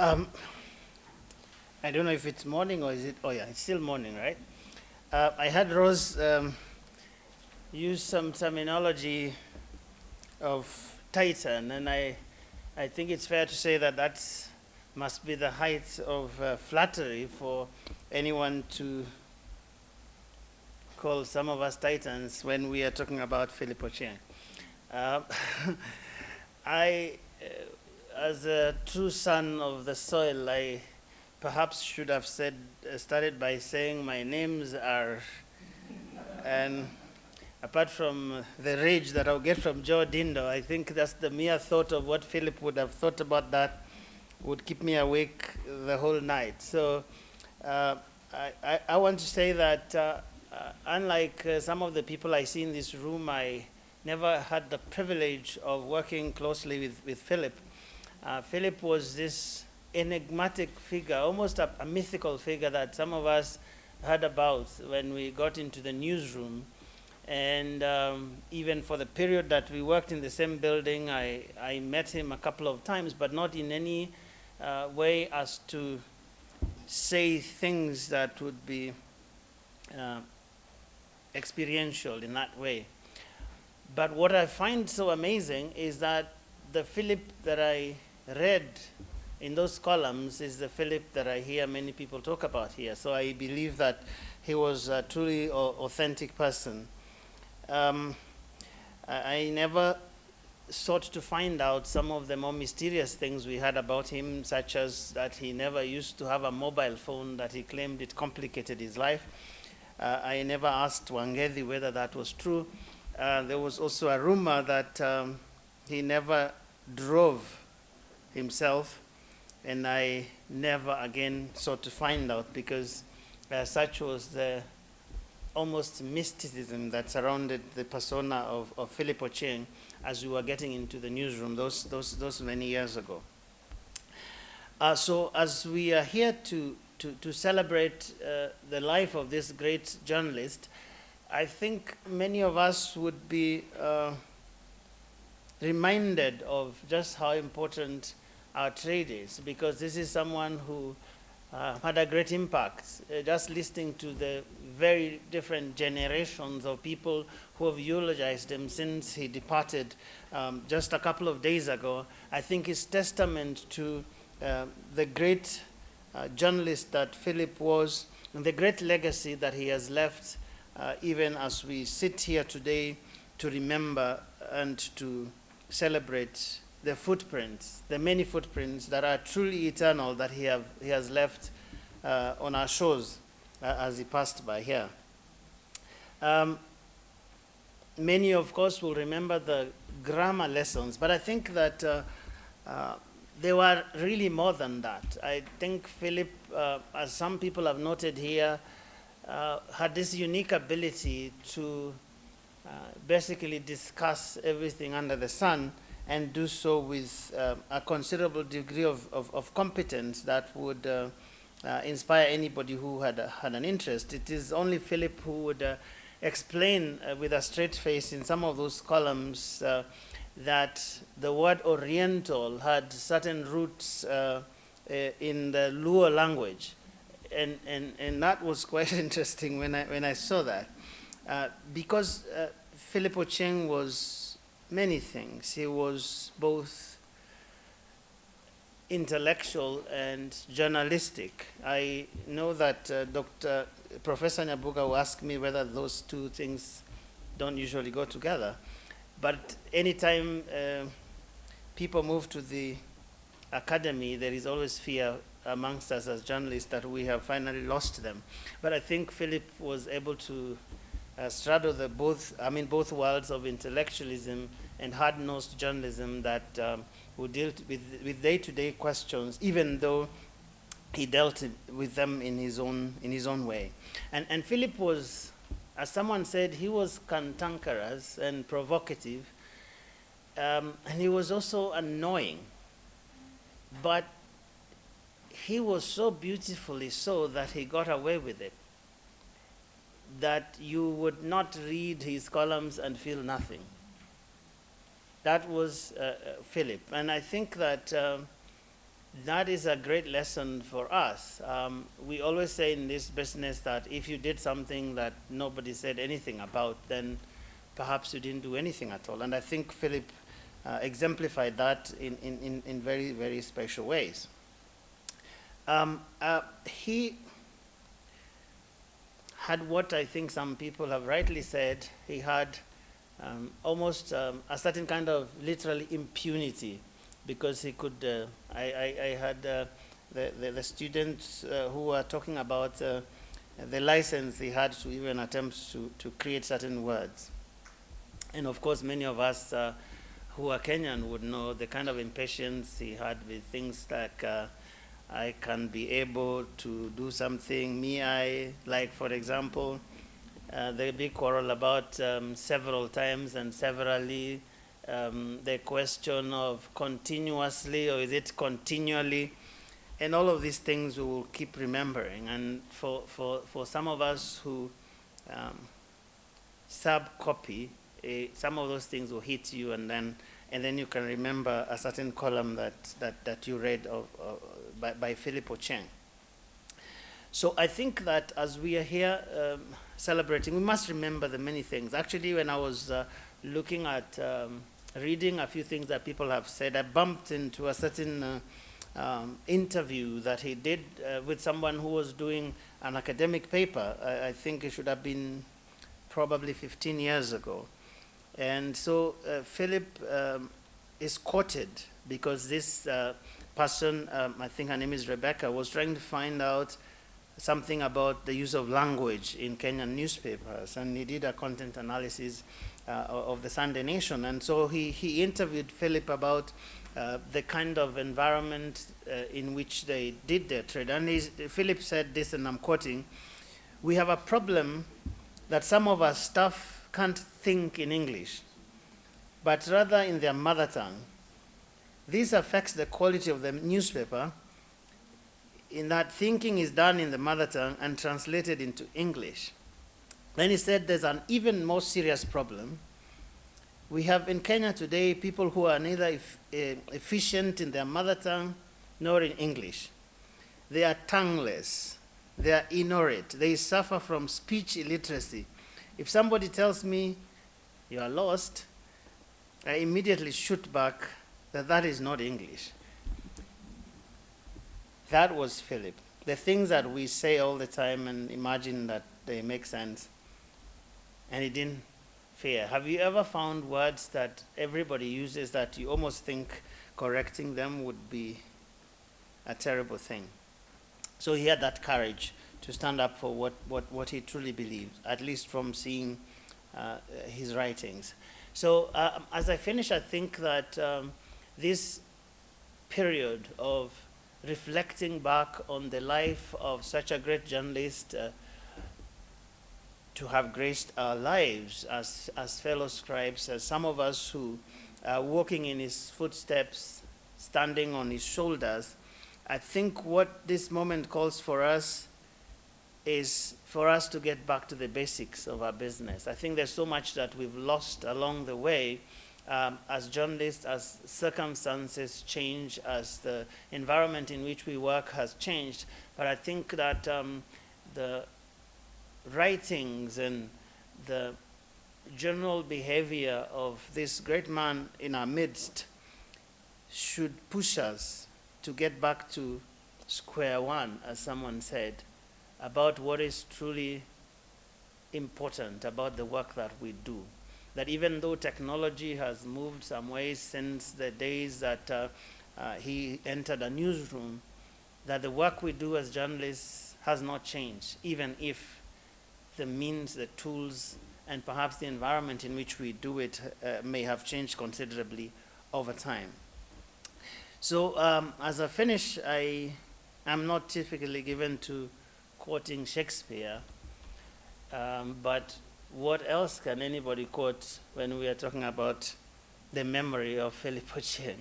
Um, I don't know if it's morning or is it, oh yeah, it's still morning, right? I had Rose use some terminology of Titan, and I think it's fair to say that that must be the height of flattery for anyone to call some of us Titans when we are talking about Philip Ochieng. Uh, I, as a true son of the soil, I perhaps should have started by saying my names are, and apart from the rage that I'll get from Joe Dindo, I think that's the mere thought of what Philip would have thought about that would keep me awake the whole night. So I want to say that unlike some of the people I see in this room, I never had the privilege of working closely with Philip. Philip was this enigmatic figure, almost a mythical figure that some of us heard about when we got into the newsroom. And even for the period that we worked in the same building, I met him a couple of times, but not in any way as to say things that would be experiential in that way. But what I find so amazing is that the Philip that I read in those columns is the Philip that I hear many people talk about here. So I believe that he was a truly authentic person. I never sought to find out some of the more mysterious things we had about him, such as that he never used to have a mobile phone, that he claimed it complicated his life. I never asked Wangedi whether that was true. There was also a rumor that he never drove himself, and I never again sought to find out, because such was the almost mysticism that surrounded the persona of Philip Ochieng as we were getting into the newsroom those many years ago. So as we are here to celebrate the life of this great journalist, I think many of us would be reminded of just how important our trade is, because this is someone who had a great impact. Just listening to the very different generations of people who have eulogized him since he departed just a couple of days ago, I think is testament to the great journalist that Philip was, and the great legacy that he has left, even as we sit here today to remember and to celebrate the footprints, the many footprints that are truly eternal that he has left on our shores as he passed by here. Many, of course, will remember the grammar lessons, but I think that they were really more than that. I think Philip, as some people have noted here, had this unique ability to basically discuss everything under the sun, and do so with a considerable degree of competence that would inspire anybody who had an interest. It is only Philip who would explain with a straight face in some of those columns that the word Oriental had certain roots in the Luo language. And that was quite interesting when I saw that. Because Philip Ochieng was many things. He was both intellectual and journalistic. I know that Professor Nyabuga will ask me whether those two things don't usually go together. But anytime people move to the academy, there is always fear amongst us as journalists that we have finally lost them. But I think Philip was able to straddle both worlds of intellectualism and hard-nosed journalism that would deal with day-to-day questions, even though he dealt with them in his own way. And Philip was, as someone said, he was cantankerous and provocative, and he was also annoying. But he was so beautifully so that he got away with it, that you would not read his columns and feel nothing. That was Philip. And I think that that is a great lesson for us. We always say in this business that if you did something that nobody said anything about, then perhaps you didn't do anything at all. And I think Philip exemplified that in very, very special ways. He had what I think some people have rightly said. He had almost a certain kind of literally impunity, because he could, I had the students who were talking about the license he had to even attempt to create certain words. And of course, many of us who are Kenyan would know the kind of impatience he had with things like, I can be able to do something, like for example, the big quarrel about several times and severally, the question of continuously, or is it continually, and all of these things we will keep remembering. And for some of us who sub-copy, some of those things will hit you, and then you can remember a certain column that you read by Philip Ochieng. So I think that as we are here celebrating, we must remember the many things. Actually, when I was looking at reading a few things that people have said, I bumped into a certain interview that he did with someone who was doing an academic paper. I think it should have been probably 15 years ago. And so Philip is quoted because this person, I think her name is Rebecca, was trying to find out something about the use of language in Kenyan newspapers, and he did a content analysis of the Sunday Nation. And so he interviewed Philip about the kind of environment in which they did their trade. And Philip said this, and I'm quoting, "We have a problem that some of our staff can't think in English, but rather in their mother tongue. This affects the quality of the newspaper, in that thinking is done in the mother tongue and translated into English." Then he said there's an even more serious problem. We have in Kenya today people who are neither efficient in their mother tongue nor in English. They are tongueless. They are ignorant. They suffer from speech illiteracy. If somebody tells me you are lost, I immediately shoot back that is not English. That was Philip. The things that we say all the time and imagine that they make sense, and he didn't fear. Have you ever found words that everybody uses that you almost think correcting them would be a terrible thing? So he had that courage to stand up for what he truly believed, at least from seeing his writings. So as I finish, I think that this period of reflecting back on the life of such a great journalist, to have graced our lives as fellow scribes, as some of us who are walking in his footsteps, standing on his shoulders, I think what this moment calls for us is for us to get back to the basics of our business. I think there's so much that we've lost along the way as journalists, as circumstances change, as the environment in which we work has changed. But I think that the writings and the general behavior of this great man in our midst should push us to get back to square one, as someone said, about what is truly important about the work that we do. That even though technology has moved some ways since the days that he entered a newsroom, that the work we do as journalists has not changed, even if the means, the tools, and perhaps the environment in which we do it may have changed considerably over time. So as I finish, I am not typically given to quoting Shakespeare, but what else can anybody quote when we are talking about the memory of Philip Ochieng?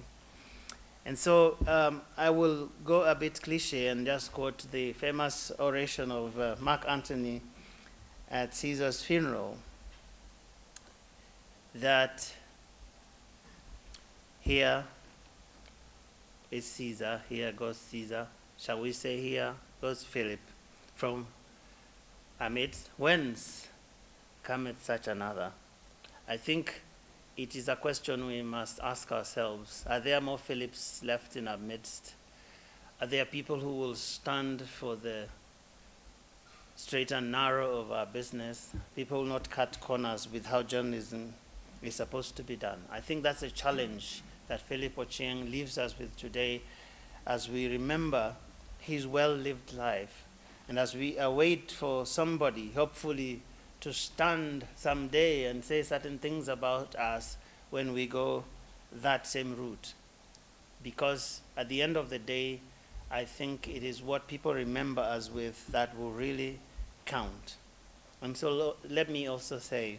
And so I will go a bit cliche and just quote the famous oration of Mark Antony at Caesar's funeral, that here is Caesar, here goes Caesar. Shall we say here goes Philip? From amidst whence cometh such another? I think it is a question we must ask ourselves. Are there more Philips left in our midst? Are there people who will stand for the straight and narrow of our business? People will not cut corners with how journalism is supposed to be done. I think that's a challenge that Philip Ochieng leaves us with today as we remember his well-lived life and as we await for somebody, hopefully, to stand someday and say certain things about us when we go that same route. Because at the end of the day, I think it is what people remember us with that will really count. And so let me also say,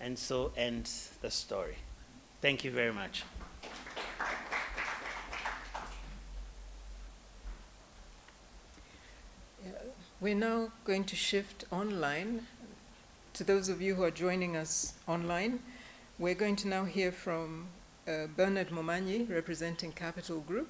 and so ends the story. Thank you very much. We're now going to shift online. To those of you who are joining us online, we're going to now hear from Bernard Momanyi, representing Capital Group.